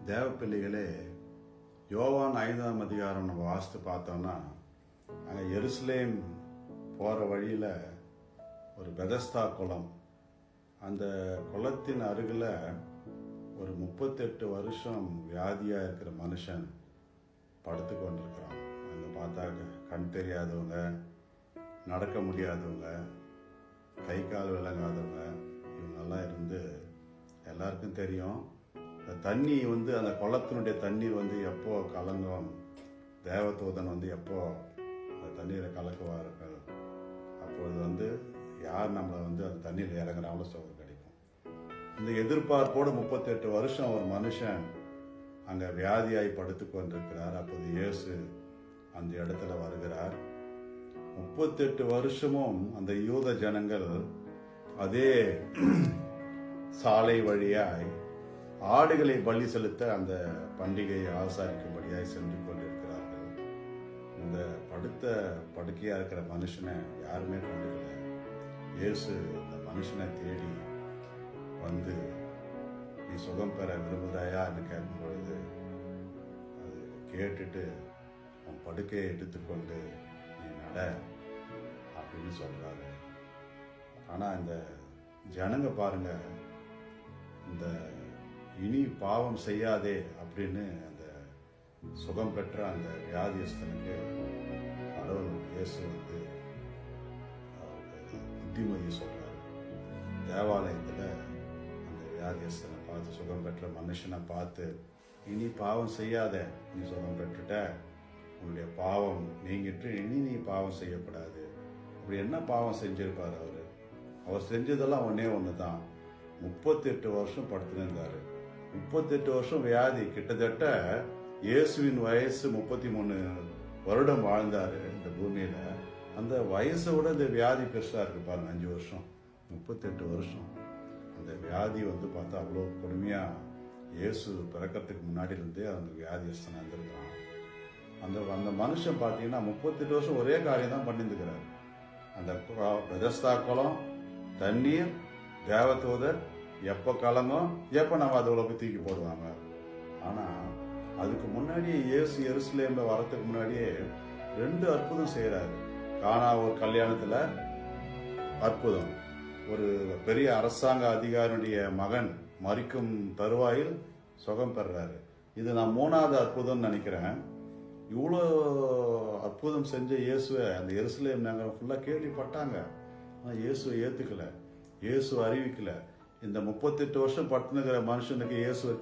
தேவ பிள்ளைகளே, யோவான் 5ஆம் அதிகாரம் நம்ம வாசித்து பார்த்தோம்னா, அங்கே எருசலேம் போகிற வழியில் ஒரு பெதஸ்தா குளம், அந்த குளத்தின் அருகில் ஒரு 38 வருஷம் வியாதியாக இருக்கிற மனுஷன் படுத்து கொண்டிருக்கிறான். அங்கே பார்த்தா கண் தெரியாதவங்க, நடக்க முடியாதவங்க, கை கால் விளங்காதவங்க, இவங்கெல்லாம் இருந்து எல்லாருக்கும் தெரியும். தண்ணி அந்த குளத்தினுடைய தண்ணீர் எப்போ கலங்கும், தேவதூதன் எப்போ அந்த தண்ணீரை கலக்குவார்கள், அப்பொழுது யார் நம்மளை அந்த தண்ணீர் இறங்குறாங்களோ சுகம் கிடைக்கும். இந்த எதிர்பார்ப்போடு 38 வருஷம் ஒரு மனுஷன் அங்கே வியாதியாய் படுத்து கொண்டிருக்கிறார். அப்போது இயேசு அந்த இடத்துல வருகிறார். 38 வருஷமும் அந்த யூத ஜனங்கள் அதே சாலை வழியாய் ஆடுகளை பலி செலுத்த அந்த பண்டிகையை ஆசாரிக்கும்படியாய் சென்று கொண்டிருக்கிறார்கள். இந்த படுக்கையா இருக்கிற மனுஷனை யாருமே கொண்டிருக்கல. இயேசு இந்த மனுஷனை தேடி வந்து, நீ சுகம் பெற விரும்புகிறாயா என்று கேட்கும் பொழுது, அது கேட்டுட்டு உன் படுக்கையை எடுத்துக்கொண்டு நீ நட அப்படின்னு சொல்றாரு. ஆனா இந்த ஜனங்க பாருங்க, இந்த இனி பாவம் செய்யாதே அப்படின்னு அந்த சுகம் பெற்ற அந்த வியாதியஸ்தனுக்கு கடவுள் இயேசு புத்திமதி சொல்றாரு. தேவாலயத்துல அந்த வியாதியஸ்தனை பார்த்து, சுகம் பெற்ற மனுஷனை பார்த்து, இனி பாவம் செய்யாத, நீ சுகம் பெற்றுட்ட, உன்னுடைய பாவம் நீங்கிட்டு இனி நீ பாவம் செய்யக்கூடாது. அப்படி என்ன பாவம் செஞ்சிருப்பாரு அவர் செஞ்சதெல்லாம் ஒண்ணு தான். 38 வருஷம் படுத்துருந்தாரு. 38 வருஷம் வியாதி. கிட்டத்தட்ட இயேசுவின் வயசு 33 வருடம் வாழ்ந்தாரு இந்த பூமியில. அந்த வயசை விட இந்த வியாதி பெருசா இருக்கு பாருங்க. 5 வருஷம், 38 வருஷம் அந்த வியாதி பார்த்தா அவ்வளோ கொடுமையா. இயேசு பிறக்கிறதுக்கு முன்னாடி இருந்தே அந்த வியாதியஸ்தனா இருந்திருக்கான். அந்த மனுஷன் பார்த்தீங்கன்னா 38 வருஷம் ஒரே காரியம் தான் பண்ணியிருக்கிறாரு. அந்த பெதஸ்தா குளம், தண்ணீர், தேவதூதர், எப்போ கலங்கும், எப்போ நம்ம அதை உலக தூக்கி போடுவாங்க. ஆனால் அதுக்கு முன்னாடியே இயேசு எருசலேம்ல வரத்துக்கு முன்னாடியே 2 அற்புதம் செய்கிறாரு. கானா ஒரு கல்யாணத்தில் அற்புதம், ஒரு பெரிய அரசாங்க அதிகாரியுடைய மகன் மரிக்கும் தருவாயில் சுகம் பெறாரு. இது நான் 3வது அற்புதம் நினைக்கிறேன். இவ்வளோ அற்புதம் செஞ்ச இயேசுவை அந்த எருசலேம் நகரம் ஃபுல்லாக கேள்விப்பட்டாங்க. ஆனால் இயேசுவை ஏற்றுக்கல, இயேசு அறிவிக்கல. இந்த 38 வருஷம் பட்டுனுக்கிற மனுஷனுக்கு இயேசுவை